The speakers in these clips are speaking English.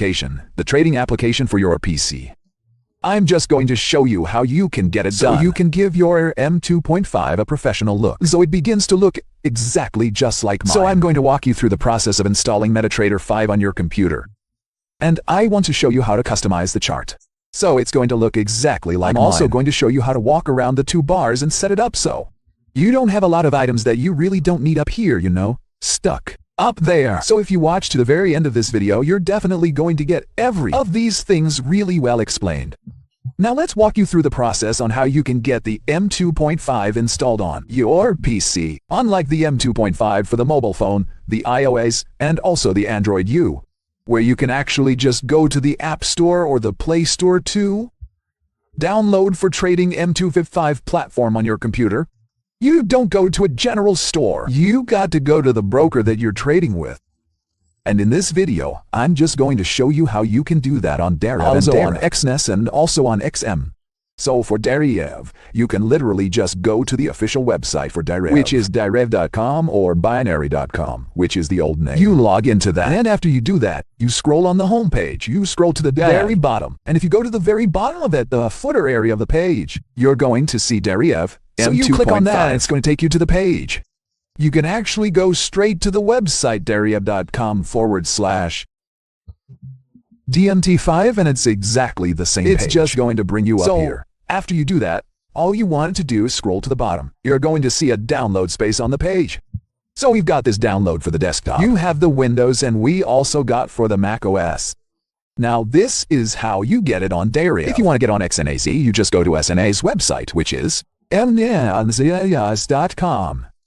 application, the trading application for your PC. I'm just going to show you how you can get it done. So you can give your M2.5 a professional look, so it begins to look exactly just like mine. So I'm going to walk you through the process of installing MetaTrader 5 on your computer. And I want to show you how to customize the chart. So it's going to look exactly like mine. I'm also going to show you how to walk around the two bars and set it up so you don't have a lot of items that you really don't need up here, stuck up there. So if you watch to the very end of this video, you're definitely going to get every of these things really well explained. Now let's walk you through the process on how you can get the M2.5 installed on your PC. Unlike the M2.5 for the mobile phone, the iOS, and also the Android U, where you can actually just go to the App Store or the Play Store to download for trading M2.5 platform on your computer. You don't go to a general store. You got to go to the broker that you're trading with. And in this video, I'm just going to show you how you can do that on Deriv, also on Exness and also on XM. So for Deriv, you can literally just go to the official website for Deriv, which is deriv.com or binary.com, which is the old name. You log into that, and after you do that, you scroll on the home page. You scroll to the very bottom, and if you go to the very bottom of it, the footer area of the page, you're going to see Deriv. So you click on that, and it's going to take you to the page. You can actually go straight to the website deriv.com/DMT5, and it's exactly the same page. It's just going to bring you up here. After you do that, all you want to do is scroll to the bottom. You're going to see a download space on the page. So we've got this download for the desktop. You have the Windows, and we also got for the Mac OS. Now this is how you get it on Deriv. If you want to get on XNAZ, you just go to SNA's website, which is mnaz.com,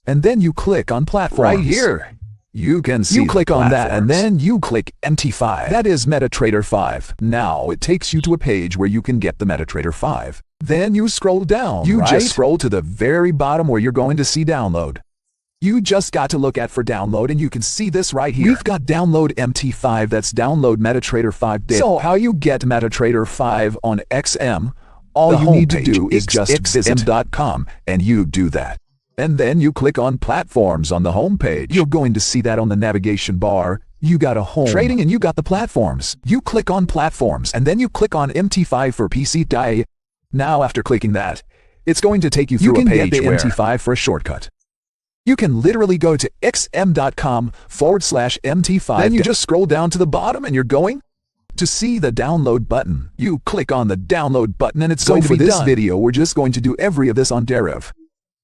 and then you click on platforms. Right here, you can see you click on that, and then you click MT5. That is MetaTrader 5. Now it takes you to a page where you can get the MetaTrader 5. Then you scroll down. You just scroll to the very bottom where you're going to see download. You just got to look at for download, and you can see this right here. We've got download MT5. That's download MetaTrader 5 data. So how you get MetaTrader 5 on XM? All you need to do is just visit xm.com, and you do that. And then you click on platforms on the home page. You're going to see that on the navigation bar. You got a home trading, and you got the platforms. You click on platforms, and then you click on MT5 for PC Die. Now after clicking that, it's going to take you through a page where MT5 for a shortcut. You can literally go to xm.com/MT5. Then you just scroll down to the bottom, and you're going to see the download button. You click on the download button, and it's going to be done. For this video, we're just going to do every of this on Deriv.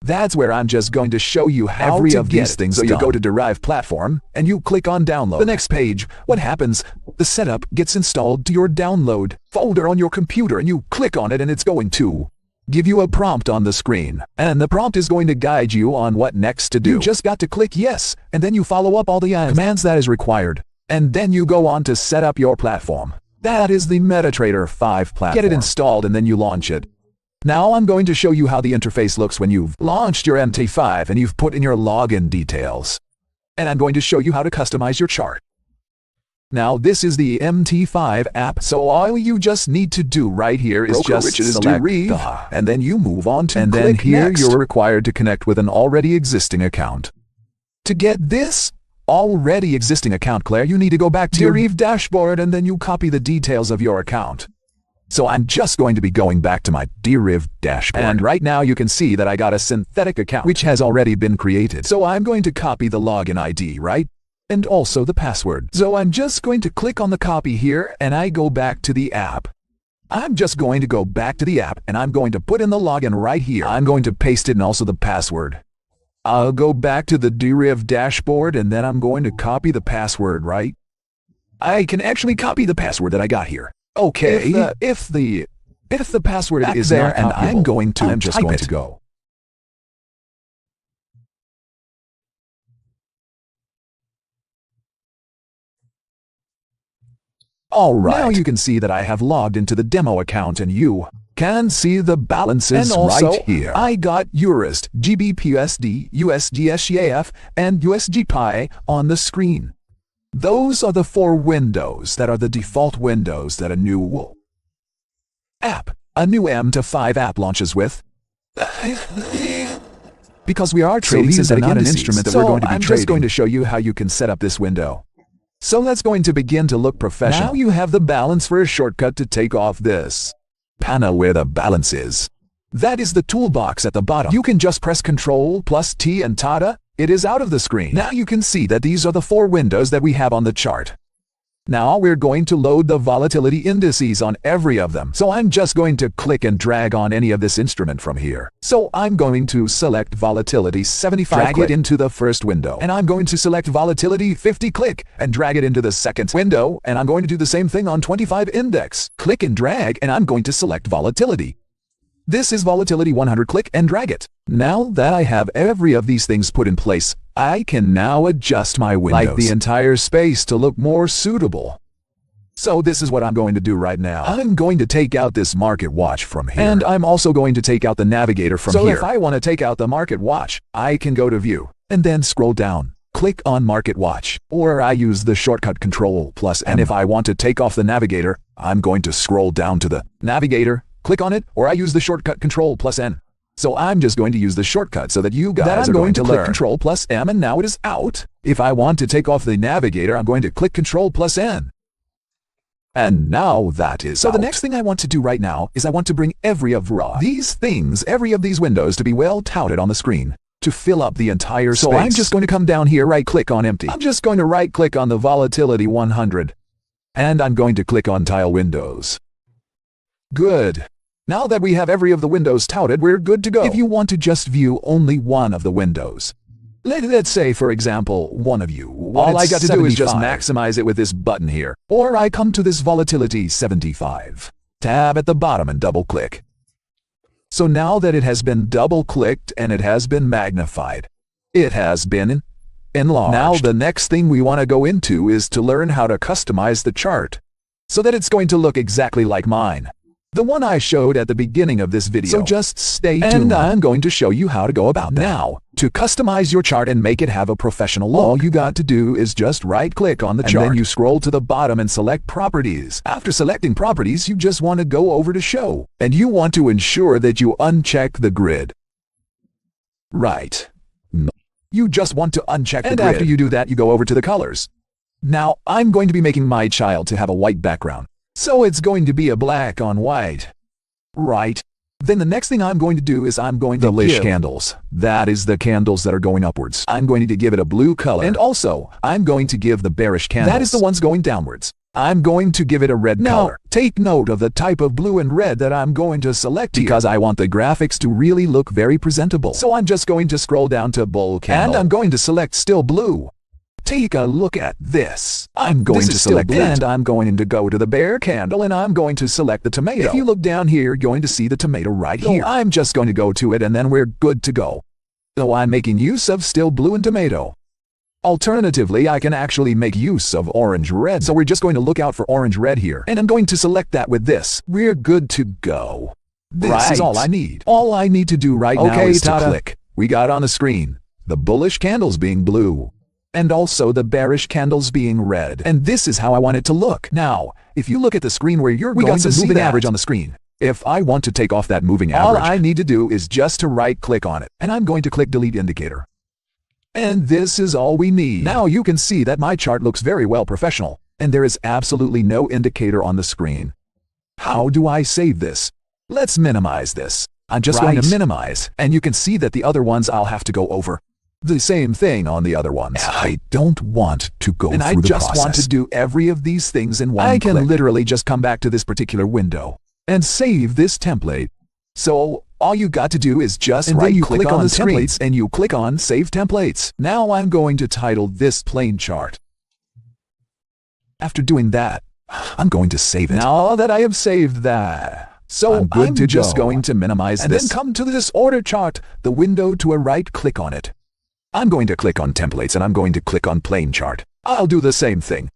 That's where I'm just going to show you how every of these things. So you go to Deriv platform, and you click on download. The next page, what happens? The setup gets installed to your download folder on your computer, and you click on it, and it's going to give you a prompt on the screen. And the prompt is going to guide you on what next to do. You just got to click yes, and then you follow up all the commands that is required. And then you go on to set up your platform. That is the MetaTrader 5 platform. Get it installed, and then you launch it. Now I'm going to show you how the interface looks when you've launched your MT5 and you've put in your login details. And I'm going to show you how to customize your chart. Now this is the MT5 app, so all you just need to do right here is just select the, and then you move on to and then here next. You're required to connect with an already existing account. To get this already existing account, Claire, you need to go back to your Deriv dashboard, and then you copy the details of your account. So I'm just going to be going back to my Deriv dashboard. And right now you can see that I got a synthetic account, which has already been created. So I'm going to copy the login ID, right? And also the password. So I'm just going to click on the copy here, and I go back to the app. I'm just going to go back to the app, and I'm going to put in the login right here. I'm going to paste it and also the password. I'll go back to the Deriv dashboard, and then I'm going to copy the password, right? I can actually copy the password that I got here. Okay, if the password is there, and I'm just going to go. Alright, now you can see that I have logged into the demo account, and you can see the balances and also, right here. I got Eurist, GBPUSD, USGSCAF, and USGPI on the screen. Those are the 4 windows that are the default windows that a new app, a new M2.5 app launches with. Because we are trading, so these are not an instrument that we're going to be trading. I'm just going to show you how you can set up this window. So that's going to begin to look professional. Now you have the balance for a shortcut to take off this panel where the balance is. That is the toolbox at the bottom. You can just press Ctrl plus T and tada, it is out of the screen. Now you can see that these are the 4 windows that we have on the chart. Now we're going to load the volatility indices on every of them. So I'm just going to click and drag on any of this instrument from here. So I'm going to select volatility 75, drag it into the first window. And I'm going to select volatility 50, click and drag it into the second window. And I'm going to do the same thing on 25 index. Click and drag, and I'm going to select volatility. This is volatility 100, click and drag it. Now that I have every of these things put in place, I can now adjust my windows, like the entire space, to look more suitable. So this is what I'm going to do right now. I'm going to take out this market watch from here. And I'm also going to take out the navigator from here. So if I want to take out the market watch, I can go to view and then scroll down. Click on market watch, or I use the shortcut Ctrl plus M. And if I want to take off the navigator, I'm going to scroll down to the navigator, click on it, or I use the shortcut Ctrl plus N. So I'm just going to use the shortcut so that you guys are going to click Ctrl plus M, and now it is out. If I want to take off the navigator, I'm going to click Ctrl plus N. And now that is out. So the next thing I want to do right now is I want to bring every of these windows to be well touted on the screen to fill up the entire space. So I'm just going to come down here, right click on empty. I'm just going to right click on the volatility 100. And I'm going to click on tile windows. Good. Now that we have every of the windows touted, we're good to go. If you want to just view only one of the windows, let's say, for example, one of you, all I got to do is just maximize it with this button here. Or I come to this volatility 75, tab at the bottom and double click. So now that it has been double clicked and it has been magnified, it has been enlarged. Now the next thing we want to go into is to learn how to customize the chart so that it's going to look exactly like mine, the one I showed at the beginning of this video. So just stay tuned. And I'm going to show you how to go about that. Now, to customize your chart and make it have a professional look, all you got to do is just right-click on the chart. And then you scroll to the bottom and select Properties. After selecting Properties, you just want to go over to Show. And you want to ensure that you uncheck the grid. Right. You just want to uncheck the grid. And after you do that, you go over to the colors. Now, I'm going to be making my child to have a white background. So it's going to be a black on white. Right. Then the next thing I'm going to do is I'm going to give the bullish candles. That is the candles that are going upwards. I'm going to give it a blue color. And also, I'm going to give the bearish candles. That is the ones going downwards. I'm going to give it a red color. Take note of the type of blue and red that I'm going to select here, because I want the graphics to really look very presentable. So I'm just going to scroll down to bull candle. And I'm going to select still blue. Take a look at this. I'm going to select that, and I'm going to go to the bear candle, and I'm going to select the tomato. If you look down here, you're going to see the tomato right here. I'm just going to go to it, and then we're good to go. So I'm making use of still blue and tomato. Alternatively, I can actually make use of orange red. So we're just going to look out for orange red here, and I'm going to select that with this. We're good to go. This is all I need. All I need to do right now is to click. We got on the screen the bullish candles being blue, and also the bearish candles being red. And this is how I want it to look. Now, if you look at the screen where you're going to see moving average on the screen, if I want to take off that moving average, all I need to do is just to right-click on it, and I'm going to click Delete Indicator. And this is all we need. Now you can see that my chart looks very well professional, and there is absolutely no indicator on the screen. How do I save this? Let's minimize this. I'm just going to minimize, and you can see that the other ones I'll have to go over. The same thing on the other ones. I don't want to go through the process. And I just want to do every of these things in one click. I can literally just come back to this particular window and save this template. So all you got to do is just right-click on the templates and you click on Save Templates. Now I'm going to title this plain chart. After doing that, I'm going to save it. Now that I have saved that, so I'm just going to minimize this. And then come to this order chart, the window to a right, click on it. I'm going to click on Templates and I'm going to click on Plain Chart. I'll do the same thing.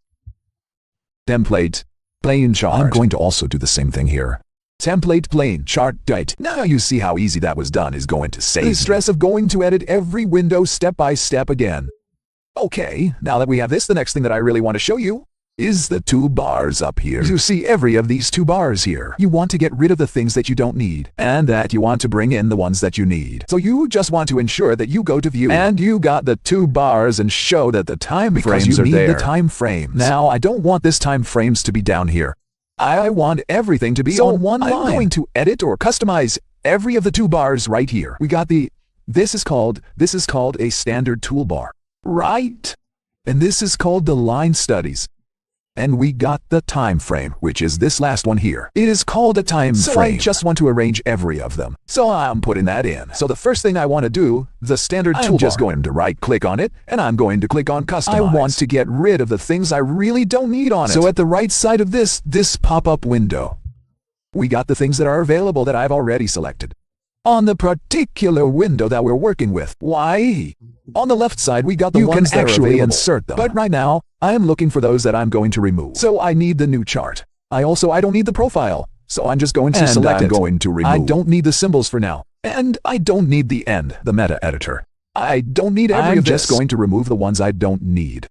Template, Plain Chart. I'm going to also do the same thing here. Template, Plain Chart, Date. Now you see how easy that was done is going to save the stress of going to edit every window step by step again. Okay, now that we have this, the next thing that I really want to show you is the two bars up here. You see every of these two bars here. You want to get rid of the things that you don't need, and that you want to bring in the ones that you need. So you just want to ensure that you go to view, and you got the two bars and show that the time frames are there. The time frames. Now, I don't want this time frames to be down here. I want everything to be on one line. I'm going to edit or customize every of the two bars right here. We got this is called a standard toolbar, right? And this is called the line studies. And we got the time frame, which is this last one here. It is called a time frame. So I just want to arrange every of them. So I'm putting that in. So the first thing I want to do, the standard toolbar. I'm just going to right click on it, and I'm going to click on customize. I want to get rid of the things I really don't need on it. So at the right side of this pop-up window, we got the things that are available that I've already selected. On the particular window that we're working with. Why? On the left side, we got the ones that actually insert them. But right now, I am looking for those that I'm going to remove. So I need the new chart. I don't need the profile. So I'm just going to select it. I'm going to remove. I don't need the symbols for now. And I don't need the end, the meta editor. I don't need every of this. I'm just going to remove the ones I don't need.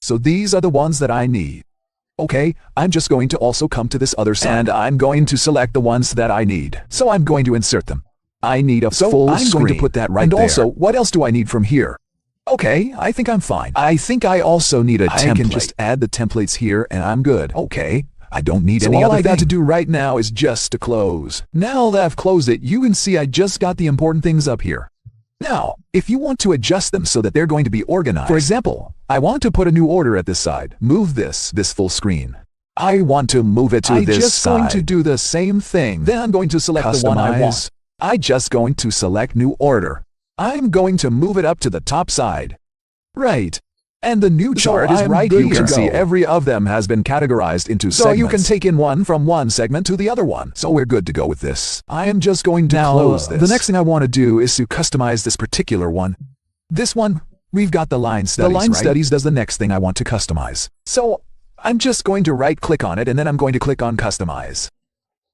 So these are the ones that I need. Okay, I'm just going to also come to this other side, and I'm going to select the ones that I need. So I'm going to insert them. I need a full screen. I'm going to put that right there. And also, what else do I need from here? Okay, I think I'm fine. I think I also need a template. I can just add the templates here, and I'm good. Okay, I don't need any other thing. All I got to do right now is just to close. Now that I've closed it, you can see I just got the important things up here. Now, if you want to adjust them so that they're going to be organized, for example, I want to put a new order at this side. Move this full screen. I want to move it to this side. I'm just going to do the same thing. Then I'm going to select the one I want. I'm just going to select new order. I'm going to move it up to the top side. Right. And the new chart is right here. You can see every of them has been categorized into segments. So you can take in one from one segment to the other one. So we're good to go with this. I am just going to close this. The next thing I want to do is to customize this particular one. This one, we've got the line studies, The line studies does the next thing I want to customize. So I'm just going to right click on it, and then I'm going to click on customize.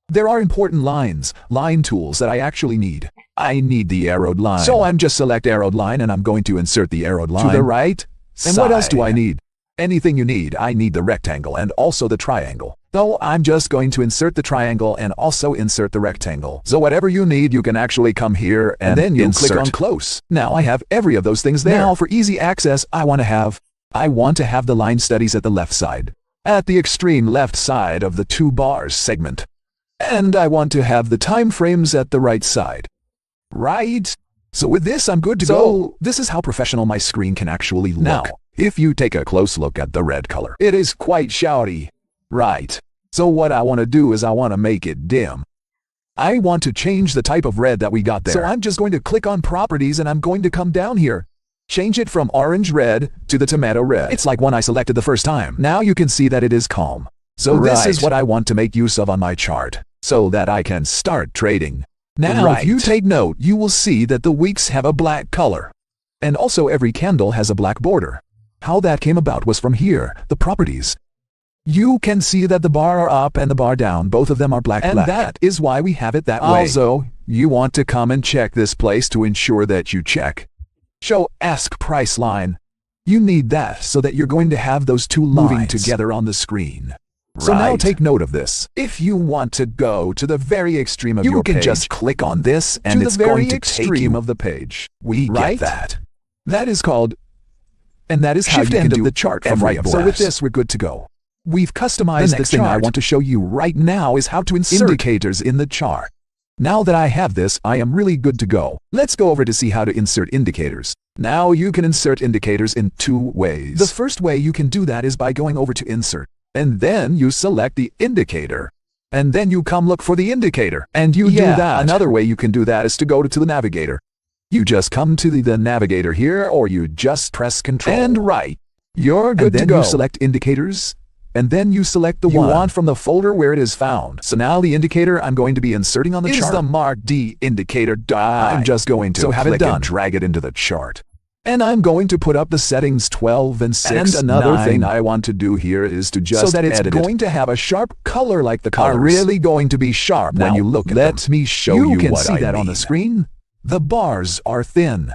There are important line tools that I actually need. I need the arrowed line. So I'm just select arrowed line, and I'm going to insert the arrowed line to the right. And what else do I need? Anything you need. I need the rectangle and also the triangle. Though I'm just going to insert the triangle and also insert the rectangle. So whatever you need, you can actually come here and then you click on close. Now I have every of those things there. Now for easy access, I want to have the line studies at the left side. At the extreme left side of the two bars segment. And I want to have the time frames at the right side. Right? So with this, I'm good to go. This is how professional my screen can actually look. Now, if you take a close look at the red color, it is quite shouty. Right. So what I want to do is I want to make it dim. I want to change the type of red that we got there. So I'm just going to click on properties, and I'm going to come down here. Change it from orange red to the tomato red. It's like one I selected the first time. Now you can see that it is calm. So this is what I want to make use of on my chart, so that I can start trading. Now, if you take note, you will see that the weeks have a black color. And also every candle has a black border. How that came about was from here, the properties. You can see that the bar up and the bar down, both of them are black. And that is why we have it that way. Also, you want to come and check this place to ensure that you check. Show ask price line. You need that so that you're going to have those two moving together on the screen. So now take note of this. If you want to go to the very extreme of your page, you can just click on this and it's going to take you of the page. We get that. That is called, and that is how you can do the chart from right. So with this, we're good to go. We've customized the next thing I want to show you right now is how to insert indicators in the chart. Now that I have this, I am really good to go. Let's go over to see how to insert indicators. Now you can insert indicators in two ways. The first way you can do that is by going over to insert. And then you select the indicator. And then you come look for the indicator. And you do that. Another way you can do that is to go to the navigator. You just come to the navigator here, or you just press Control and right. You're good to go. And then you select indicators. And then you select the one you want from the folder where it is found. So now the indicator I'm going to be inserting on the chart is the Mark D indicator. I'm just going to click and drag it into the chart. And I'm going to put up the settings 12 and 6. And another thing I want to do here is to just so that it's going to have a sharp color like the colors. Are really going to be sharp now, when you look at them. Let me show you what I mean. You can see that on the screen. The bars are thin.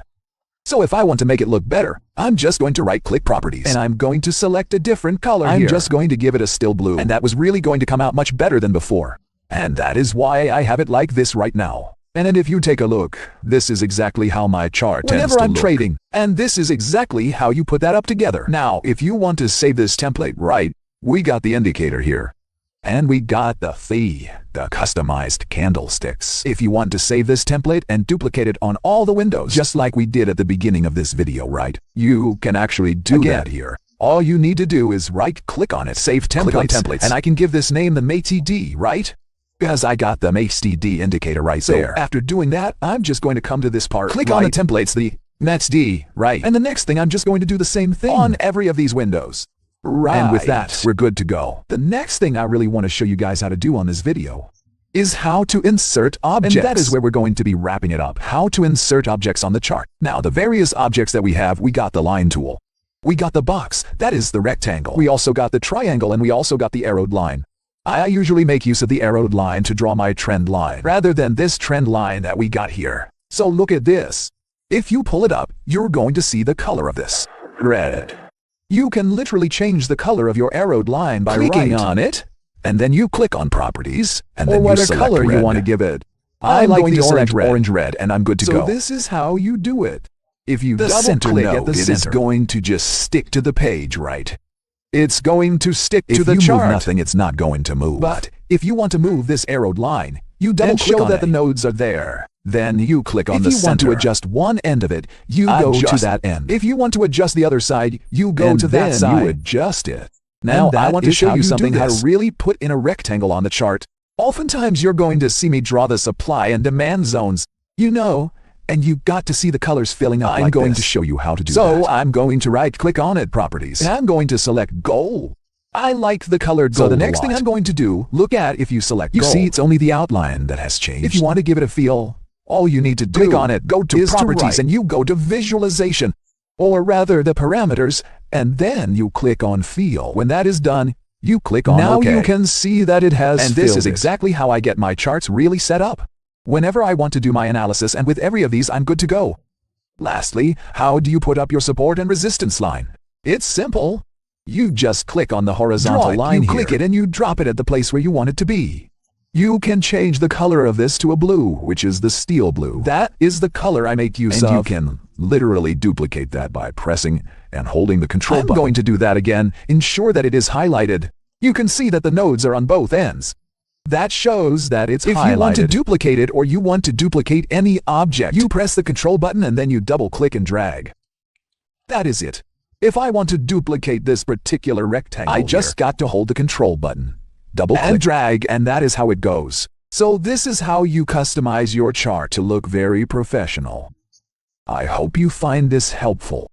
So if I want to make it look better, I'm just going to right-click Properties, and I'm going to select a different color here. I'm just going to give it a still blue, and that was really going to come out much better than before. And that is why I have it like this right now. And if you take a look, this is exactly how my chart tends to look whenever I'm trading. And this is exactly how you put that up together. Now, if you want to save this template right, we got the indicator here. And we got the customized candlesticks. If you want to save this template and duplicate it on all the windows, just like we did at the beginning of this video, right? You can actually do that here. All you need to do is right-click on it, save templates, and I can give this name the MATD, right? Because I got the MATD indicator right there. After doing that, I'm just going to come to this part, click on the templates, the MATD, right? And the next thing, I'm just going to do the same thing on every of these windows. Right. And with that, we're good to go. The next thing I really want to show you guys how to do on this video is how to insert objects. And that is where we're going to be wrapping it up. How to insert objects on the chart. Now, the various objects that we have, we got the line tool. We got the box, that is the rectangle. We also got the triangle, and we also got the arrowed line. I usually make use of the arrowed line to draw my trend line, rather than this trend line that we got here. So look at this. If you pull it up, you're going to see the color of this. Red. You can literally change the color of your arrowed line by clicking on it, and then you click on Properties, and then you select color you want to give it. I'm going to select orange red, and I'm good to go. So this is how you do it. If you double-click at the center, it is going to just stick to the page, right? It's going to stick to the chart. If you move nothing, it's not going to move. But if you want to move this arrowed line, you double-click on that the nodes are there. Then you click on the center. If you want to adjust one end of it, you go to that end. If you want to adjust the other side, you go to that side. You adjust it. Now I want to show you something how to really put in a rectangle on the chart. Oftentimes you're going to see me draw the supply and demand zones, and you got to see the colors filling up. I'm going to show you how to do that. So I'm going to right-click on it, Properties, and I'm going to select Gold. I like the colored gold. So the next thing I'm going to do, look at if you select gold. You see, it's only the outline that has changed. If you want to give it a feel, all you need to do, click on it, go to Properties, and you go to Visualization, or rather the parameters, and then you click on Feel. When that is done, you click on OK. Now you can see that it has filled. And this is exactly how I get my charts really set up. Whenever I want to do my analysis, and with every of these, I'm good to go. Lastly, how do you put up your support and resistance line? It's simple. You just click on the horizontal line here. You click it and you drop it at the place where you want it to be. You can change the color of this to a blue, which is the steel blue. That is the color I make use of. And you can literally duplicate that by pressing and holding the control button. I'm going to do that again. Ensure that it is highlighted. You can see that the nodes are on both ends. That shows that it's highlighted. If you want to duplicate it or you want to duplicate any object, you press the control button and then you double-click and drag. That is it. If I want to duplicate this particular rectangle, I just got to hold the control button, double-click and drag, and that is how it goes. So this is how you customize your chart to look very professional. I hope you find this helpful.